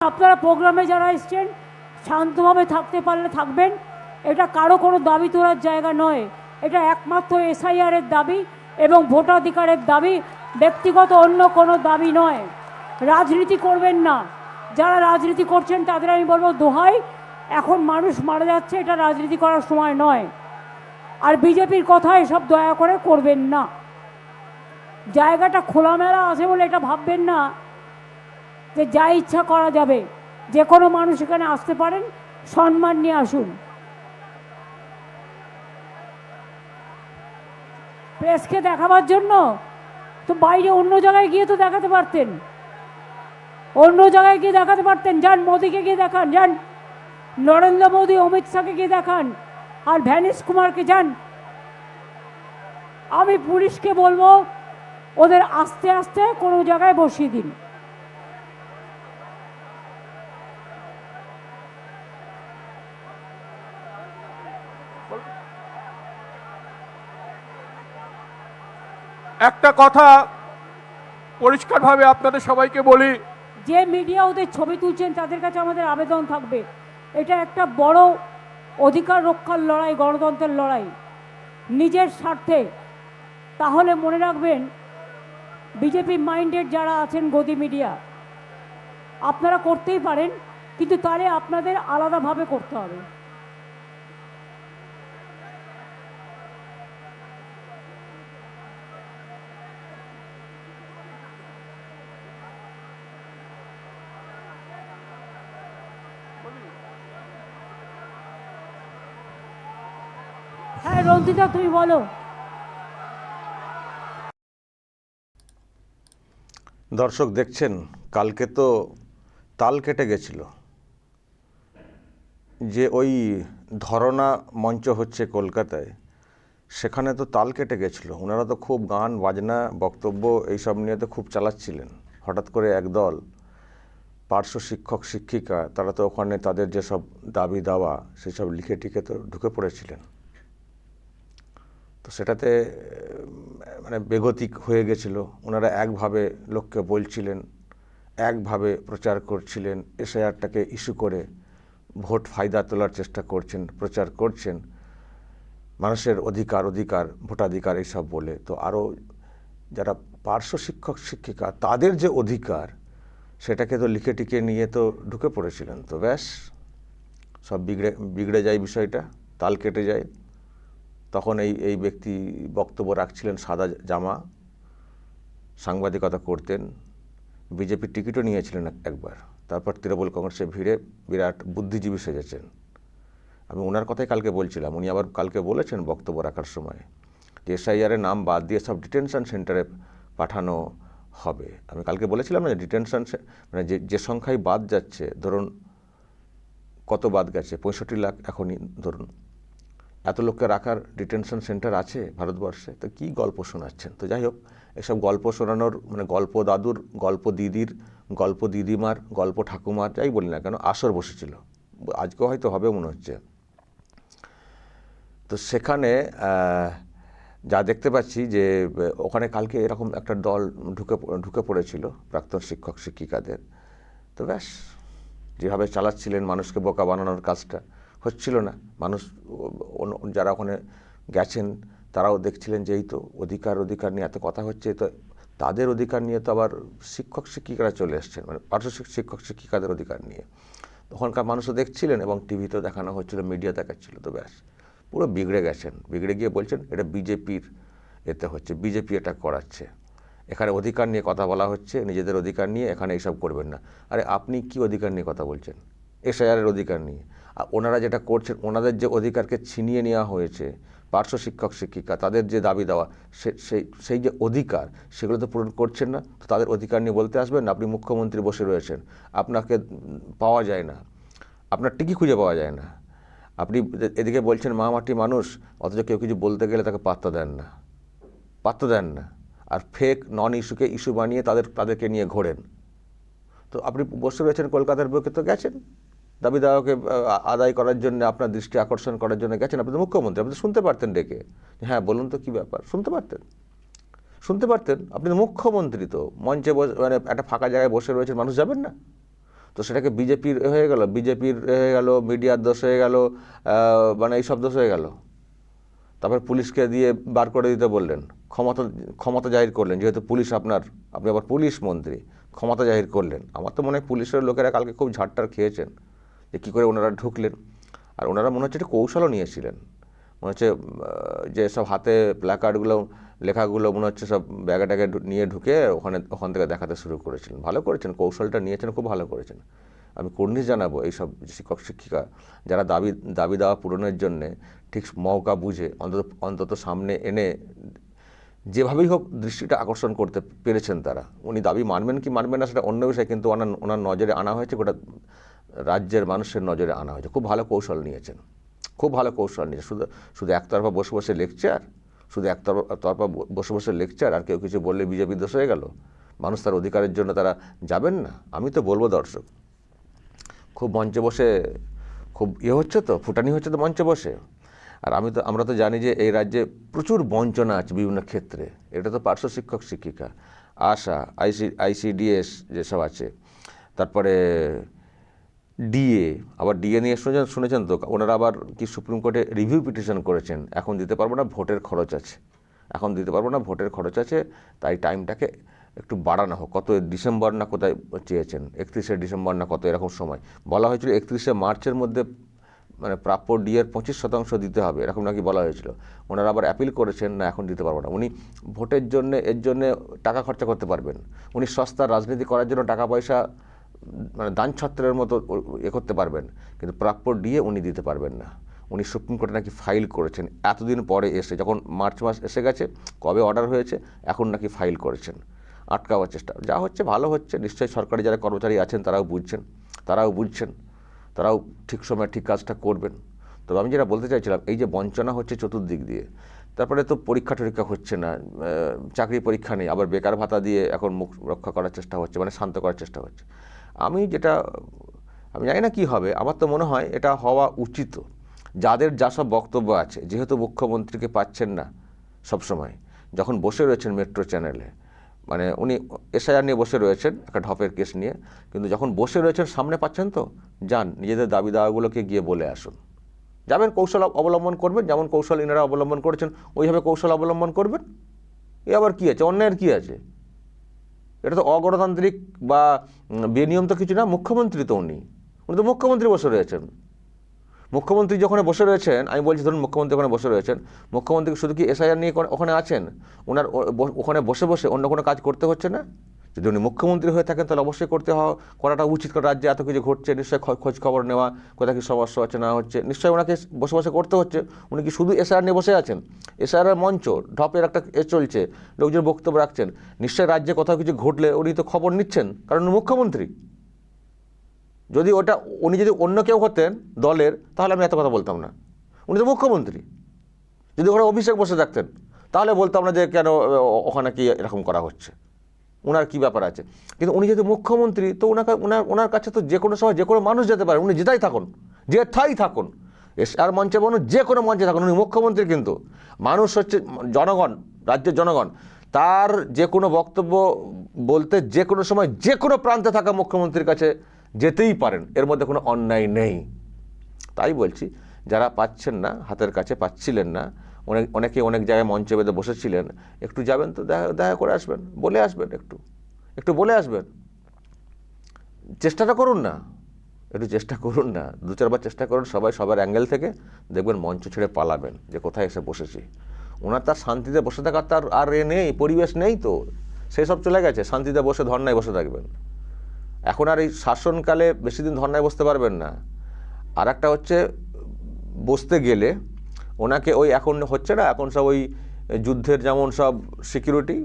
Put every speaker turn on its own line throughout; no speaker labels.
আপনারা প্রোগ্রামে যারা এসছেন শান্তভাবে থাকতে পারলে থাকবেন। এটা কারো কোনো দাবি তোলার জায়গা নয়, এটা একমাত্র এসআইআরের দাবি এবং ভোটাধিকারের দাবি, ব্যক্তিগত অন্য কোনো দাবি নয়। রাজনীতি করবেন না, যারা রাজনীতি করছেন তাদের আমি বলবো দোহাই, এখন মানুষ মারা যাচ্ছে, এটা রাজনীতি করার সময় নয়। আর বিজেপির কথা এসব দয়া করে করবেন না। জায়গাটা খোলামেলা আছে বলে এটা ভাববেন না যে যা ইচ্ছা করা যাবে। যে কোনো মানুষ এখানে আসতে পারেন, সম্মান নিয়ে আসুন। প্রেসকে দেখাবার জন্য তো বাইরে অন্য জায়গায় গিয়ে তো দেখাতে পারতেন, অন্য জায়গায় গিয়ে দেখাতে পারতেন। যান মোদিকে গিয়ে দেখান, যান নরেন্দ্র মোদী অমিত শাহকে গিয়ে দেখান, আর ভ্যানিশ কুমারকে যান। আমি পুলিশকে বলবো ওদের আস্তে আস্তে কোনো জায়গায় বসিয়ে দিন।
একটা কথা পরিষ্কারভাবে আপনাদের সবাইকে বলি,
যে মিডিয়া ওদের ছবি তুলছেন তাদের কাছে আমাদের আবেদন থাকবে, এটা একটা বড় অধিকার রক্ষার লড়াই, গণতন্ত্রের লড়াই, নিজের স্বার্থে। তাহলে মনে রাখবেন বিজেপি মাইন্ডেড যারা আছেন গদি মিডিয়া, আপনারা করতেই পারেন, কিন্তু তাহলে আপনাদের আলাদাভাবে করতে হবে। হ্যাঁ রঞ্জিতা, তুমি বলো।
দর্শক দেখছেন, কালকে তো তাল কেটে গেছিল যে ওই ধরনা মঞ্চ হচ্ছে কলকাতায়, সেখানে তো তাল কেটে গেছিলো। ওনারা তো খুব গান বাজনা বক্তব্য এইসব নিয়ে তো খুব চালাচ্ছিলেন। হঠাৎ করে একদল পার্শ্ব শিক্ষক শিক্ষিকা তারা তো ওখানে তাদের যেসব দাবি দাওয়া সেসব লিখে টিকে তো ঢুকে পড়েছিলেন। তো সেটাতে মানে বেগতিক হয়ে গেছিল। ওনারা একভাবে লোককে বলছিলেন, একভাবে প্রচার করছিলেন, এসআইআরটাকে ইস্যু করে ভোট ফায়দা তোলার চেষ্টা করছেন, প্রচার করছেন, মানুষের অধিকার অধিকার ভোটাধিকার এইসব বলে। তো আরও যারা পার্শ্ব শিক্ষক শিক্ষিকা তাদের যে অধিকার সেটাকে তো লিখে টিকে নিয়ে তো ঢুকে পড়েছিলেন। তো ব্যাস সব বিগড়ে যায় বিষয়টা, তাল কেটে যায়। তখন এই ব্যক্তি বক্তব্য রাখছিলেন, সাদা জামা, সাংবাদিকতা করতেন, বিজেপির টিকিটও নিয়েছিলেন একবার, তারপর তৃণমূল কংগ্রেসে ভিড়ে বিরাট বুদ্ধিজীবী সেজেছেন। আমি ওনার কথাই কালকে বলছিলাম। উনি আবার কালকে বলেছেন বক্তব্য রাখার সময় যে এসআইআরের নাম বাদ দিয়ে সব ডিটেনশন সেন্টারে পাঠানো হবে। আমি কালকে বলেছিলাম না, ডিটেনশন মানে যে সংখ্যায় বাদ যাচ্ছে, ধরুন কত বাদ গেছে, 65 লাখ এখনই ধরুন, এত লোককে রাখার ডিটেনশন সেন্টার আছে ভারতবর্ষে। তো কী গল্প শোনাচ্ছেন? তো যাই হোক, এসব গল্প শোনানোর মানে গল্প দাদুর, গল্প দিদির, গল্প দিদিমার, গল্প ঠাকুমার, যাই বলি না কেন, আসর বসেছিল। আজকেও হয়তো হবে মনে হচ্ছে। তো সেখানে যা দেখতে পাচ্ছি যে ওখানে কালকে এরকম একটা দল ঢুকে পড়েছিল প্রাক্তন শিক্ষক শিক্ষিকাদের। তো ব্যাস যেভাবে চালাচ্ছিলেন, মানুষকে বোকা বানানোর কাজটা হচ্ছিল না। মানুষ যারা ওখানে গেছেন তারাও দেখছিলেন যে এই তো অধিকার অধিকার নিয়ে এত কথা হচ্ছে, তো তাদের অধিকার নিয়ে তো আবার শিক্ষক শিক্ষিকারা চলে এসছেন, মানে পার্শ্ব শিক্ষক শিক্ষিকাদের অধিকার নিয়ে তখনকার মানুষও দেখছিলেন এবং টিভিতেও দেখানো হচ্ছিল, মিডিয়া দেখাচ্ছিল। তো ব্যাস পুরো বিগড়ে গেছেন। বিগড়ে গিয়ে বলছেন এটা বিজেপির এতে হচ্ছে, বিজেপি এটা করাচ্ছে, এখানে অধিকার নিয়ে কথা বলা হচ্ছে, নিজেদের অধিকার নিয়ে এখানে এইসব করবেন না। আরে আপনি কি অধিকার নিয়ে কথা বলছেন? এসআইআরের অধিকার নিয়ে। আর ওনারা যেটা করছেন, ওনাদের যে অধিকারকে ছিনিয়ে নেওয়া হয়েছে, পার্শ্ব শিক্ষক শিক্ষিকা তাদের যে দাবি দেওয়া, সেই যে অধিকার সেগুলো তো পূরণ করছেন না। তো তাদের অধিকার নিয়ে বলতে আসবেন না? আপনি মুখ্যমন্ত্রী বসে রয়েছেন, আপনাকে পাওয়া যায় না, আপনার টিকি খুঁজে পাওয়া যায় না। আপনি এদিকে বলছেন মা মাটি মানুষ, অথচ কেউ কিছু বলতে গেলে তাকে পাত্তা দেন না, পাত্তা দেন না। আর ফেক নন ইস্যুকে ইস্যু বানিয়ে তাদেরকে নিয়ে ঘোরেন। তো আপনি বসে রয়েছেন কলকাতার বুকে, তো গেছেন দাবি দাওয়াকে আদায় করার জন্য, আপনার দৃষ্টি আকর্ষণ করার জন্য গেছেন। আপনি তো মুখ্যমন্ত্রী, আপনি তো শুনতে পারতেন ডেকে, হ্যাঁ বলুন তো কী ব্যাপার, শুনতে পারতেন। আপনি তো মুখ্যমন্ত্রী, তো মঞ্চে মানে একটা ফাঁকা জায়গায় বসে রয়েছেন, মানুষ যাবেন না? তো সেটাকে বিজেপির হয়ে গেল, বিজেপির হয়ে গেল, মিডিয়ার দোষ হয়ে গেল, মানে এইসব দোষ হয়ে গেল। তারপর পুলিশকে দিয়ে বার করে দিতে বললেন, ক্ষমতা জাহির করলেন, যেহেতু পুলিশ আপনি আবার পুলিশ মন্ত্রী, ক্ষমতা জাহির করলেন। আমার তো মনে হয় পুলিশের লোকেরা কালকে খুব ঝাড়টার খেয়েছেন যে কী করে ওনারা ঢুকলেন। আর ওনারা মনে হচ্ছে একটা কৌশলও নিয়েছিলেন, মনে হচ্ছে যে সব হাতে প্ল্যাকার্ডগুলো লেখাগুলো মনে হচ্ছে সব ব্যাগে ট্যাগে নিয়ে ঢুকে ওখান থেকে দেখাতে শুরু করেছিলেন। ভালো করেছেন, কৌশলটা নিয়েছেন, খুব ভালো করেছেন। আমি কুর্নিশ জানাবো এইসব শিক্ষক শিক্ষিকা যারা দাবি দাওয়া পূরণের জন্যে ঠিক মৌকা বুঝে অন্তত সামনে এনে যেভাবেই হোক দৃষ্টিটা আকর্ষণ করতে পেরেছেন তারা। উনি দাবি মানবেন কি মানবেন না সেটা অন্য বিষয়, কিন্তু ওনার নজরে আনা হয়েছে, গোটা রাজ্যের মানুষের নজরে আনা হয়েছে। খুব ভালো কৌশল নিয়েছেন, খুব ভালো কৌশল নিয়েছে। শুধু একতরফা বসে বসে লেকচার, বসে বসে লেকচার, আর কেউ কিছু বললে বিজেপি দোষ হয়ে গেল, মানুষ তার অধিকারের জন্য তারা যাবেন না। আমি তো বলবো দর্শক, খুব মঞ্চে বসে খুব হচ্ছে তো, ফুটানি হচ্ছে তো মঞ্চে বসে। আর আমরা তো জানি যে এই রাজ্যে প্রচুর বঞ্চনা আছে বিভিন্ন ক্ষেত্রে। এটা তো পার্শ্ব শিক্ষক শিক্ষিকা, আশা, আইসিডিএস যেসব আছে, তারপরে ডিএ, আবার ডিএ নিয়ে শুনেছেন তো, ওনারা আবার কি সুপ্রিম কোর্টে রিভিউ পিটিশন করেছেন, এখন দিতে পারবো না, ভোটের খরচ আছে, তাই টাইমটাকে একটু বাড়ানো হোক। কত ডিসেম্বর না কোথায় চেয়েছেন, 31শে ডিসেম্বর না কত এরকম সময় বলা হয়েছিল। 31শে মার্চের মধ্যে মানে প্রাপ্য ডিএর 25% দিতে হবে, এরকম নাকি বলা হয়েছিল। ওনারা আবার অ্যাপিল করেছেন, না এখন দিতে পারবো না। উনি ভোটের জন্য এর জন্যে টাকা খরচা করতে পারবেন, উনি সস্তার রাজনীতি করার জন্য টাকা পয়সা মানে দান ছত্রের মতো করতে পারবেন, কিন্তু প্রাপ্য ডিএ উনি দিতে পারবেন না। উনি সুপ্রিম কোর্টে নাকি ফাইল করেছেন এতদিন পরে এসে, যখন মার্চ মাস এসে গেছে, কবে অর্ডার হয়েছে, এখন নাকি ফাইল করেছেন। আটকাবার চেষ্টা যা হচ্ছে ভালো হচ্ছে, নিশ্চয়ই সরকারি যারা কর্মচারী আছেন তারাও বুঝছেন, তারাও ঠিক সময় ঠিক কাজটা করবেন। তবে আমি যেটা বলতে চাইছিলাম, এই যে বঞ্চনা হচ্ছে চতুর্দিক দিয়ে, তারপরে তো পরীক্ষা টরীক্ষা হচ্ছে না, চাকরি পরীক্ষা নেই, আবার বেকার ভাতা দিয়ে এখন মুখ রক্ষা করার চেষ্টা হচ্ছে, মানে শান্ত করার চেষ্টা হচ্ছে। আমি জানি না কী হবে, আমার তো মনে হয় এটা হওয়া উচিত। যাদের যা সব বক্তব্য আছে, যেহেতু মুখ্যমন্ত্রীকে পাচ্ছেন না সবসময়, যখন বসে রয়েছেন মেট্রো চ্যানেলে, মানে উনি এসআইআর নিয়ে বসে রয়েছেন, একটা ঢপের কেস নিয়ে, কিন্তু যখন বসে রয়েছেন সামনে পাচ্ছেন তো, যান নিজেদের দাবি দাওয়াগুলোকে গিয়ে বলে আসুন। যাবেন, কৌশল অবলম্বন করবেন, যেমন কৌশল ইনারা অবলম্বন করেছেন ওইভাবে কৌশল অবলম্বন করবেন। এ আবার কী আছে, অন্যায়ের কী আছে? এটা তো অগণতান্ত্রিক বা বেনিয়ম তো কিছু না। মুখ্যমন্ত্রী তো উনি তো মুখ্যমন্ত্রী বসে রয়েছেন। মুখ্যমন্ত্রী যখন বসে রয়েছেন, আমি বলছি ধরুন মুখ্যমন্ত্রী ওখানে বসে রয়েছেন, মুখ্যমন্ত্রীকে শুধু কি এসআইআর নিয়ে ওখানে আছেন, ওনার ওখানে বসে বসে অন্য কোনো কাজ করতে হচ্ছে না? যদি উনি মুখ্যমন্ত্রী হয়ে থাকেন তাহলে অবশ্যই করাটা উচিত। কারণ রাজ্যে এত কিছু ঘটছে, নিশ্চয়ই খোঁজ খবর নেওয়া, কোথায় কি সমস্যা হচ্ছে না হচ্ছে, নিশ্চয়ই ওনাকে বসে বসে করতে হচ্ছে। উনি কি শুধু এসআইআর নিয়ে বসে আছেন? এসআইআর মঞ্চ ঢপের একটা চলছে, লোকজন বক্তব্য রাখছেন, নিশ্চয়ই রাজ্যে কোথাও কিছু ঘটলে উনি তো খবর নিচ্ছেন, কারণ উনি মুখ্যমন্ত্রী। উনি যদি অন্য কেউ হতেন দলের, তাহলে আমি এত কথা বলতাম না। উনি তো মুখ্যমন্ত্রী। যদি ওখানে অভিষেক বসে থাকতেন তাহলে বলতাম না যে কেন ওখানে কি এরকম করা হচ্ছে, ওনার কী ব্যাপার আছে। কিন্তু উনি যেহেতু মুখ্যমন্ত্রী, তো ওনার কাছে তো যে কোনো সময় যে কোনো মানুষ যেতে পারে, উনি যেটাই থাকুন, আর মঞ্চে বলুন, যে কোনো মঞ্চে থাকুন, উনি মুখ্যমন্ত্রী। কিন্তু মানুষ হচ্ছে জনগণ, রাজ্যের জনগণ, তার যে কোনো বক্তব্য বলতে যে কোনো সময় যে কোনো প্রান্তে থাকা মুখ্যমন্ত্রীর কাছে যেতেই পারেন, এর মধ্যে কোনো অন্যায় নেই। তাই বলছি, যারা পাচ্ছেন না, হাতের কাছে পাচ্ছিলেন না, অনেকে অনেক জায়গায় মঞ্চে বেঁধে বসেছিলেন, একটু যাবেন তো, দেখা করে আসবেন, বলে আসবেন, একটু বলে আসবেন। চেষ্টাটা করুন না, একটু চেষ্টা করুন না, 2-4 বার চেষ্টা করুন, সবাই সবার অ্যাঙ্গেল থেকে দেখবেন মঞ্চ ছেড়ে পালাবেন যে কোথায় এসে বসেছি। ওনার তার শান্তিতে বসে থাকার তার আর নেই, পরিবেশ নেই তো, সেই সব চলে গেছে। শান্তিতে বসে ধর্নায় বসে থাকবেন। এখন আর এই শাসনকালে বেশি দিন ধর্নায় বসতে পারবেন না। আর একটা হচ্ছে, বসতে গেলে ওনাকে এখন হচ্ছে না, এখন সব ওই যুদ্ধের যেমন সব সিকিউরিটি,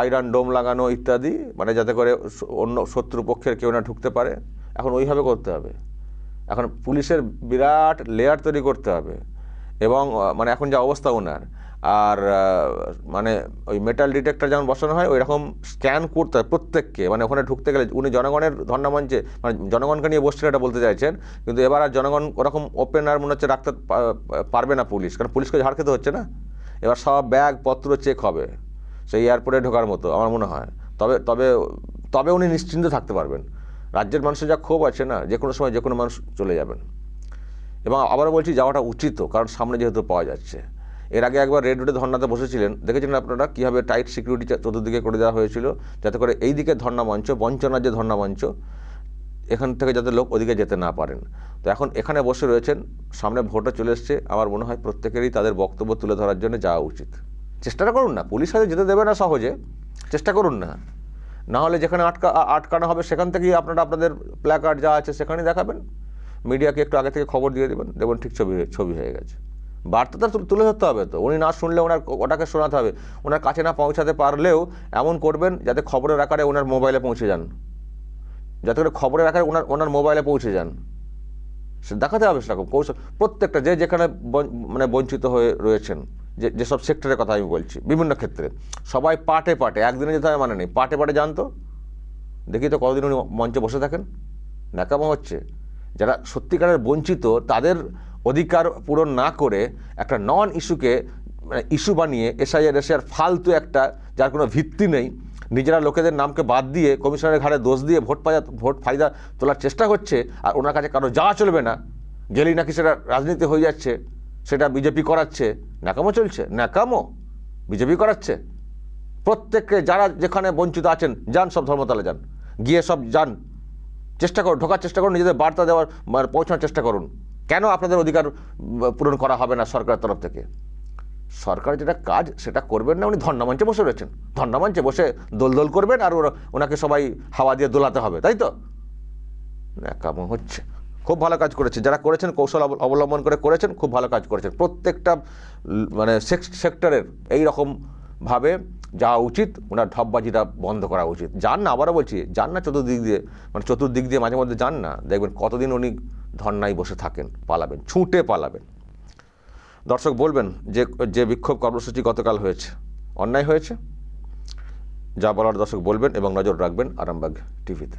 আয়রন ডোম লাগানো ইত্যাদি, মানে যাতে করে অন্য শত্রুপক্ষের কেউ না ঢুকতে পারে, এখন ওইভাবে করতে হবে। এখন পুলিশের বিরাট লেয়ার তৈরি করতে হবে, এবং মানে এখন যা অবস্থা ওনার, আর মানে ওই মেটাল ডিটেক্টর যেমন বসানো হয় ওই রকম স্ক্যান করতে হয় প্রত্যেককে। মানে ওখানে ঢুকতে গেলে উনি জনগণের ধর্নামঞ্চে, মানে জনগণকে নিয়ে বসছেন এটা বলতে চাইছেন, কিন্তু এবার আর জনগণ ওরকম ওপেন আর মনে হচ্ছে রাখতে পারবে না পুলিশ, কারণ পুলিশকে ঝাড় খেতে হচ্ছে না। এবার সব ব্যাগপত্র চেক হবে, সেই এয়ারপোর্টে ঢোকার মতো আমার মনে হয়। তবে উনি নিশ্চিন্তে থাকতে পারবেন। রাজ্যের মানুষের যা ক্ষোভ আছে না, যে কোনো সময় যে কোনো মানুষ চলে যাবেন। এবং আবারও বলছি, যাওয়াটা উচিত, কারণ সামনে যেহেতু পাওয়া যাচ্ছে। এর আগে একবার রেড রোডে ধর্নাতে বসেছিলেন, দেখেছিলেন আপনারা কীভাবে টাইট সিকিউরিটি চতুর্দিকে করে দেওয়া হয়েছিল, যাতে করে এই দিকে ধর্না মঞ্চ, বঞ্চনার যে ধর্না মঞ্চ, এখান থেকে যাতে লোক ওদিকে যেতে না পারেন। তো এখন এখানে বসে রয়েছেন, সামনে ভোটও চলে এসছে, আমার মনে হয় প্রত্যেকেরই তাদের বক্তব্য তুলে ধরার জন্য যাওয়া উচিত। চেষ্টাটা করুন না, পুলিশ হয়তো যেতে দেবে না সহজে, চেষ্টা করুন না। না হলে যেখানে আটকানো হবে সেখান থেকেই আপনারা আপনাদের প্ল্যাকার্ড যা আছে সেখানেই দেখাবেন, মিডিয়াকে একটু আগে থেকে খবর দিয়ে দেবেন, দেখবেন ঠিক ছবি হয়ে গেছে। বার্তাটা তুলে ধরতে হবে তো, উনি না শুনলে ওটাকে শোনাতে হবে, ওনার কাছে না পৌঁছাতে পারলেও এমন করবেন যাতে খবরের আকারে ওনার মোবাইলে পৌঁছে যান, যাতে করে খবরের আকারে ওনার মোবাইলে পৌঁছে যান, সে দেখাতে হবে সেরকম কৌশল। প্রত্যেকটা যেখানে মানে বঞ্চিত হয়ে রয়েছেন, যেসব সেক্টরের কথা আমি বলছি, বিভিন্ন ক্ষেত্রে সবাই পাটে পাটে, একদিনে যেতে হবে মানে নেই, পাটে পাটে যান তো দেখি তো কতদিন উনি মঞ্চে বসে থাকেন। ন্যাকামো হচ্ছে। যারা সত্যিকারের বঞ্চিত তাদের অধিকার পূরণ না করে একটা নন ইস্যুকে মানে ইস্যু বানিয়ে এসআইআর ফালতু একটা, যার কোনো ভিত্তি নেই, নিজেরা লোকেদের নামকে বাদ দিয়ে কমিশনের ঘাড়ে দোষ দিয়ে ভোট ফায়দা তোলার চেষ্টা করছে, আর ওনার কাছে কারো যাওয়া চলবে না, গেলেই নাকি সেটা রাজনীতি হয়ে যাচ্ছে, সেটা বিজেপি করাচ্ছে। ন্যাকামো চলছে, ন্যাকামো বিজেপি করাচ্ছে। প্রত্যেককে যারা যেখানে বঞ্চিত আছেন যান, সব ধর্মতলে যান, গিয়ে সব যান, চেষ্টা করুন, ঢোকার চেষ্টা করুন, নিজেদের বার্তা দেওয়ার পৌঁছানোর চেষ্টা করুন। কেন আপনাদের অধিকার পূরণ করা হবে না সরকারের তরফ থেকে? সরকার যেটা কাজ সেটা করবেন না, উনি ধর্নামঞ্চে বসে রয়েছেন, ধর্নামঞ্চে বসে দোল করবেন, আর ওনাকে সবাই হাওয়া দিয়ে দোলাতে হবে, তাই তো? ন্যাকামো হচ্ছে। খুব ভালো কাজ করেছে যারা করেছেন, কৌশল অবলম্বন করে করেছেন, খুব ভালো কাজ করেছেন। প্রত্যেকটা মানে সেক্টরের এইরকমভাবে যাওয়া উচিত, ওনার ঢপবাজিটা বন্ধ করা উচিত। যান না, আবারও বলছি, যান না চতুর্দিক দিয়ে মাঝে মধ্যে যান না, দেখবেন কতদিন উনি ধর্নায় বসে থাকেন, পালাবেন, ছুটে পালাবেন। দর্শক বলবেন যে বিক্ষোভ কর্মসূচি গতকাল হয়েছে অন্যায় হয়েছে, যা বলার দর্শক বলবেন এবং নজর রাখবেন আরামবাগ টিভিতে।